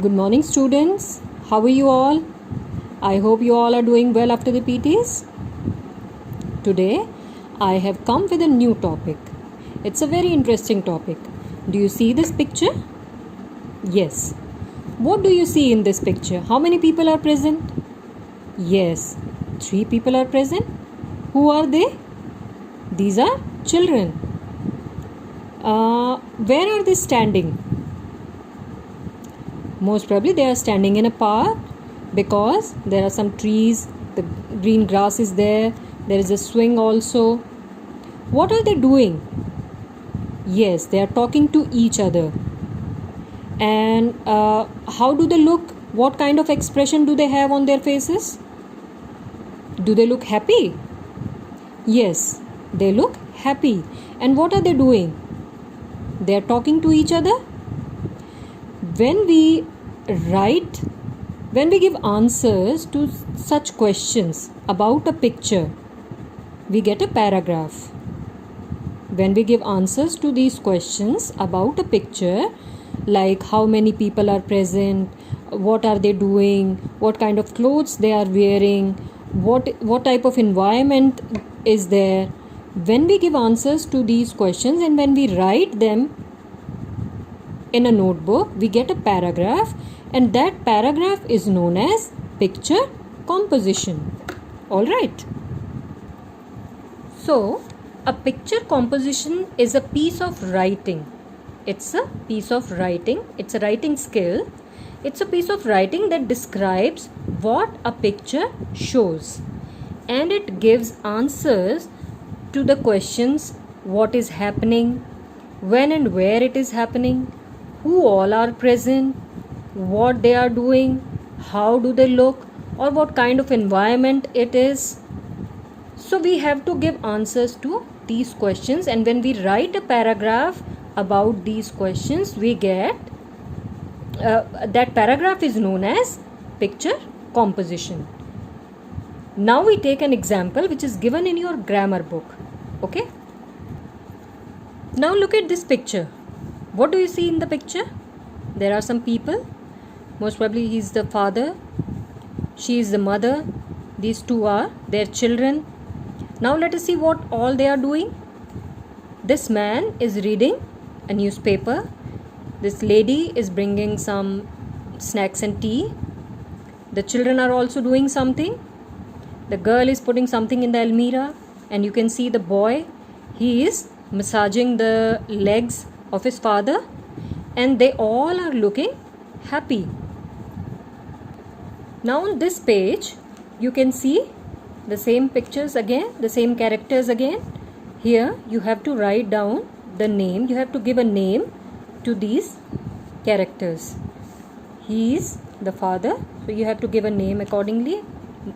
Good morning, students. How are you all? I hope you all are doing well after the PTs. Today, I have come with a new topic. It's a very interesting topic. Do you see this picture? Yes. What do you see in this picture? How many people are present? Yes, 3 people are present. Who are they? These are children. Where are they standing? Most probably they are standing in a park because there are some trees, the green grass is there is a swing also. What are they doing? Yes, they are talking to each other. And how do they look? What kind of expression do they have on their faces? Do they look happy? Yes, they look happy. And what are they doing? They are talking to each other. When we give answers to such questions about a picture, we get a paragraph. When we give answers to these questions about a picture, like how many people are present, what are they doing, what kind of clothes they are wearing, what type of environment is there, when we give answers to these questions and when we write them in a notebook, we get a paragraph, and that paragraph is known as picture composition. All right. So, a picture composition is a piece of writing. It's a piece of writing. It's a writing skill. It's a piece of writing that describes what a picture shows, and it gives answers to the questions: what is happening, when and where it is happening, who all are present, what they are doing, how do they look, or what kind of environment it is. So we have to give answers to these questions, and when we write a paragraph about these questions, we get that paragraph is known as picture composition. Now we take an example which is given in your grammar book. Okay. Now look at this picture. What do you see in the picture? There are some people. Most probably he is the father, she is the mother, these two are their children. Now let us see what all they are doing. This man is reading a newspaper. This lady is bringing some snacks and tea. The children are also doing something. The girl is putting something in the almirah, and you can see the boy. He is massaging the legs of his father, and they all are looking happy. Now on this page you can see the same pictures again, the same characters again. Here you have to write down the name. You have to give a name to these characters. He is the father, so you have to give a name accordingly.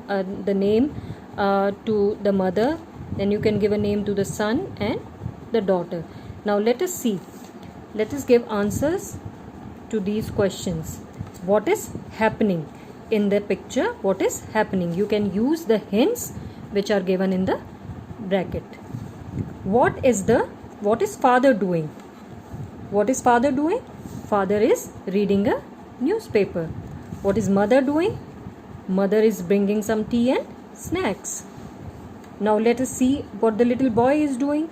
The name to the mother, then you can give a name to the son and the daughter. Now let us see. Let us give answers to these questions. What is happening in the picture? What is happening? You can use the hints which are given in the bracket. What is father doing? What is father doing? Father is reading a newspaper. What is mother doing? Mother is bringing some tea and snacks. Now let us see what the little boy is doing.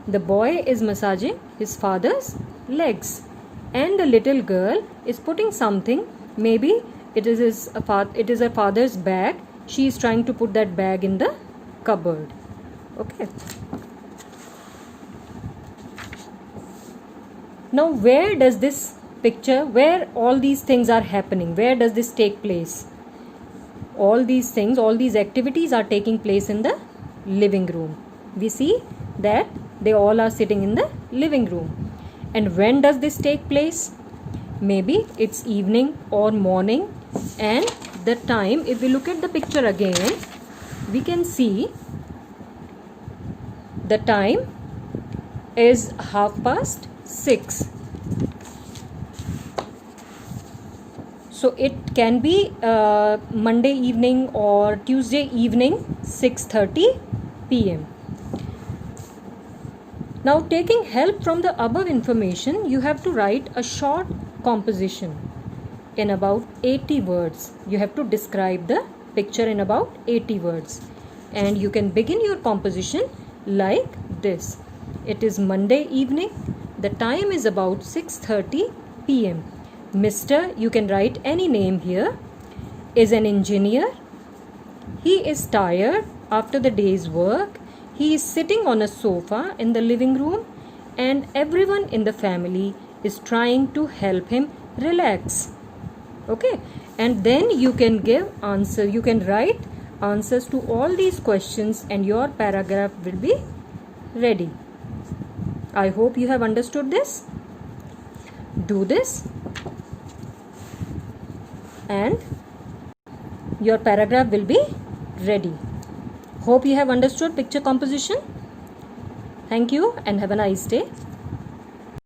The boy is massaging his father's legs, and the little girl is putting something. Maybe it is her father's bag. She is trying to put that bag in the cupboard. Okay. Now where does this picture, where all these things are happening, where does this take place? All these things, all these activities are taking place in the living room. We see that they all are sitting in the living room. And when does this take place? Maybe it's evening or morning, and the time, if we look at the picture again, we can see the time is 6:30. So it can be Monday evening or Tuesday evening, 6:30 p.m. Now, taking help from the above information, you have to write a short composition. in about 80 words. You have to describe the picture in about 80 words. And you can begin your composition like this. It is Monday evening. The time is about 6:30 p.m. Mr. You can write any name here. Is an engineer. He is tired after the day's work. He is sitting on a sofa in the living room, and everyone in the family is trying to help him relax. Okay, and then you can give answer. You can write answers to all these questions, and your paragraph will be ready. I hope you have understood this. Do this, and your paragraph will be ready. Hope you have understood picture composition. Thank you and have a nice day.